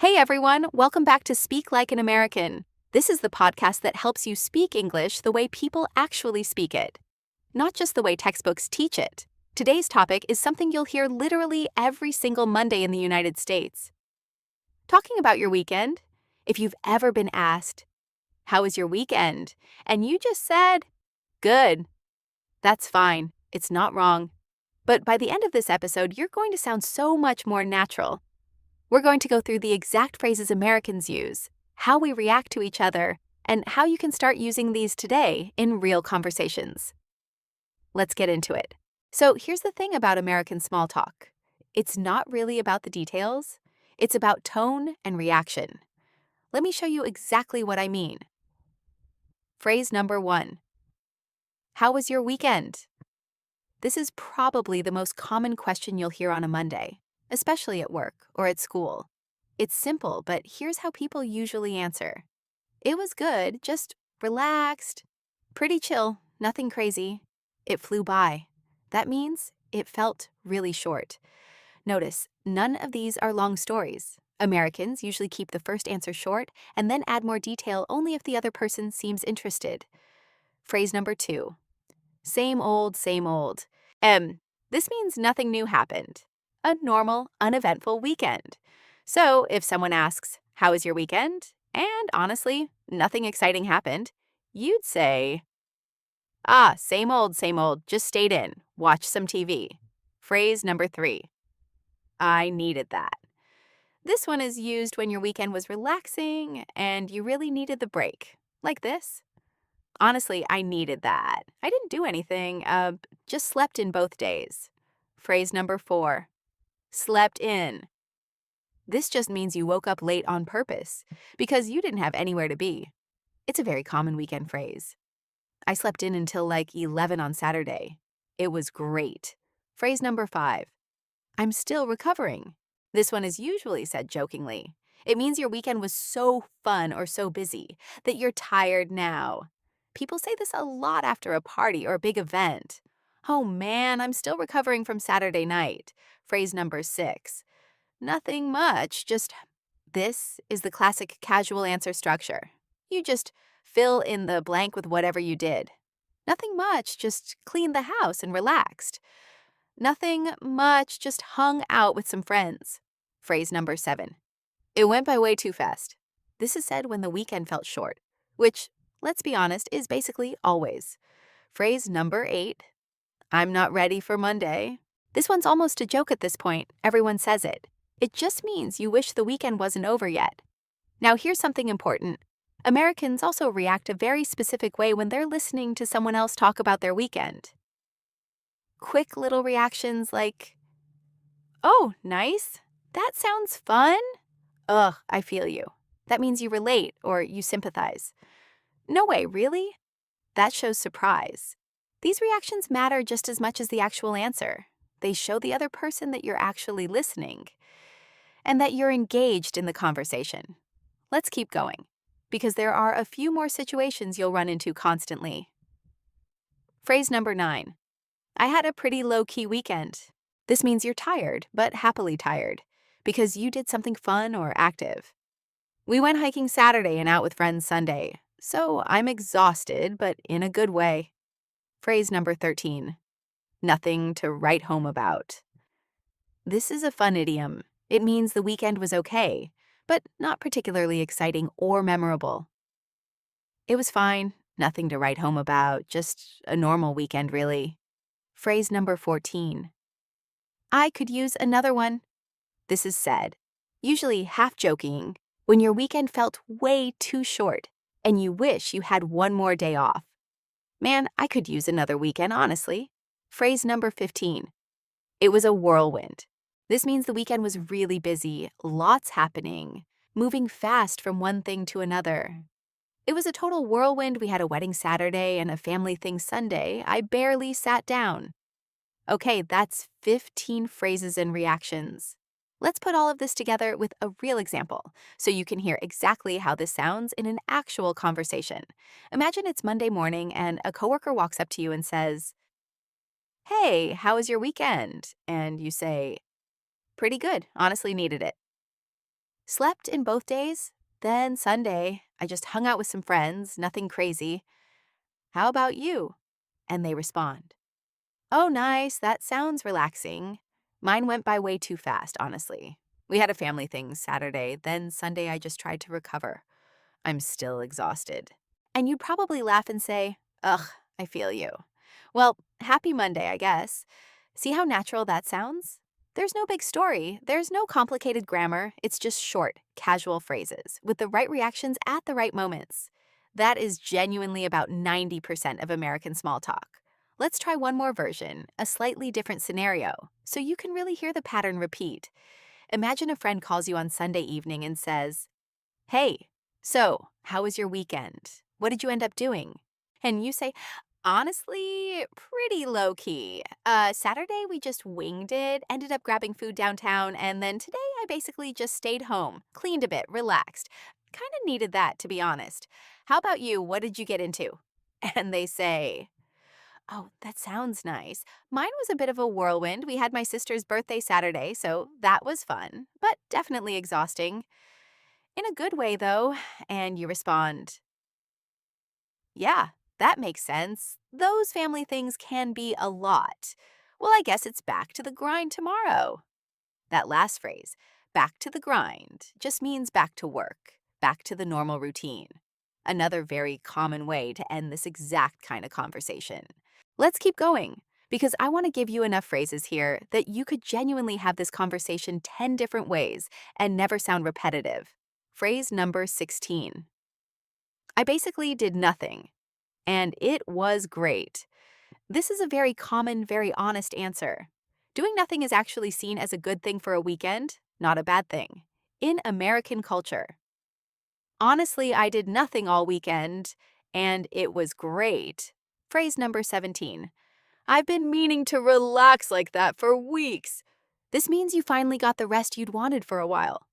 Hey everyone, welcome back to Speak Like an American. This is the podcast that helps you speak English the way people actually speak it, not just the way textbooks teach it. Today's topic is something you'll hear literally every single Monday in the United States. Talking about your weekend. If you've ever been asked, "How was your weekend?" and you just said, "Good," that's fine. It's not wrong. But by the end of this episode, you're going to sound so much more natural. We're going to go through the exact phrases Americans use, how we react to each other, and how you can start using these today in real conversations. Let's get into it. So here's the thing about American small talk. It's not really about the details. It's about tone and reaction. Let me show you exactly what I mean. Phrase number 1. How was your weekend? This is probably the most common question you'll hear on a Monday, especially at work or at school. It's simple, but here's how people usually answer. It was good, just relaxed. Pretty chill, nothing crazy. It flew by. That means it felt really short. Notice, none of these are long stories. Americans usually keep the first answer short and then add more detail only if the other person seems interested. Phrase number 2. Same old, same old. This means nothing new happened. A normal, uneventful weekend. So if someone asks, "How was your weekend?" and honestly, nothing exciting happened, you'd say, same old, just stayed in, watched some TV. Phrase number 3. I needed that. This one is used when your weekend was relaxing and you really needed the break. Like this. Honestly, I needed that. I didn't do anything, just slept in both days. Phrase number 4. Slept in. This just means you woke up late on purpose because you didn't have anywhere to be. It's a very common weekend phrase. I slept in until like 11 on Saturday. It was great. Phrase number 5. I'm still recovering. This one is usually said jokingly. It means your weekend was so fun or so busy that you're tired now. People say this a lot after a party or a big event. Oh man, I'm still recovering from Saturday night. Phrase number 6. Nothing much, just this is the classic casual answer structure. You just fill in the blank with whatever you did. Nothing much, just cleaned the house and relaxed. Nothing much, just hung out with some friends. Phrase number 7. It went by way too fast. This is said when the weekend felt short, which, let's be honest, is basically always. Phrase number 8. I'm not ready for Monday. This one's almost a joke at this point. Everyone says it. It just means you wish the weekend wasn't over yet. Now here's something important. Americans also react a very specific way when they're listening to someone else talk about their weekend. Quick little reactions like, "Oh, nice. That sounds fun." Ugh, I feel you. That means you relate or you sympathize. No way, really? That shows surprise. These reactions matter just as much as the actual answer. They show the other person that you're actually listening and that you're engaged in the conversation. Let's keep going, because there are a few more situations you'll run into constantly. Phrase number 9. I had a pretty low-key weekend. This means you're tired, but happily tired, because you did something fun or active. We went hiking Saturday and out with friends Sunday, so I'm exhausted, but in a good way. Phrase number 13. Nothing to write home about. This is a fun idiom. It means the weekend was okay, but not particularly exciting or memorable. It was fine, nothing to write home about, just a normal weekend, really. Phrase number 14. I could use another one. This is said, usually half joking, when your weekend felt way too short and you wish you had one more day off. Man, I could use another weekend, honestly. Phrase number 15. It was a whirlwind. This means the weekend was really busy, lots happening, moving fast from one thing to another. It was a total whirlwind. We had a wedding Saturday and a family thing Sunday. I barely sat down. Okay, that's 15 phrases and reactions. Let's put all of this together with a real example so you can hear exactly how this sounds in an actual conversation. Imagine it's Monday morning and a coworker walks up to you and says, "Hey, how was your weekend?" And you say, "Pretty good, honestly needed it." Slept in both days. Then Sunday, I just hung out with some friends, nothing crazy. How about you? And they respond, oh, nice, that sounds relaxing. Mine went by way too fast, honestly. We had a family thing Saturday, then Sunday I just tried to recover. I'm still exhausted. And you'd probably laugh and say, ugh, I feel you. Well, happy Monday, I guess. See how natural that sounds? There's no big story. There's no complicated grammar. It's just short, casual phrases with the right reactions at the right moments. That is genuinely about 90% of American small talk. Let's try one more version, a slightly different scenario, so you can really hear the pattern repeat. Imagine a friend calls you on Sunday evening and says, hey, so how was your weekend? What did you end up doing? And you say, honestly, pretty low key. Saturday, we just winged it, ended up grabbing food downtown, and then today I basically just stayed home, cleaned a bit, relaxed. Kind of needed that, to be honest. How about you? What did you get into? And they say, oh, that sounds nice. Mine was a bit of a whirlwind. We had my sister's birthday Saturday, so that was fun, but definitely exhausting. In a good way, though. And you respond, yeah, that makes sense. Those family things can be a lot. Well, I guess it's back to the grind tomorrow. That last phrase, back to the grind, just means back to work, back to the normal routine. Another very common way to end this exact kind of conversation. Let's keep going, because I want to give you enough phrases here that you could genuinely have this conversation 10 different ways and never sound repetitive. Phrase number 16. I basically did nothing, and it was great. This is a very common, very honest answer. Doing nothing is actually seen as a good thing for a weekend, not a bad thing. In American culture. Honestly, I did nothing all weekend, and it was great. Phrase number 17. I've been meaning to relax like that for weeks. This means you finally got the rest you'd wanted for a while.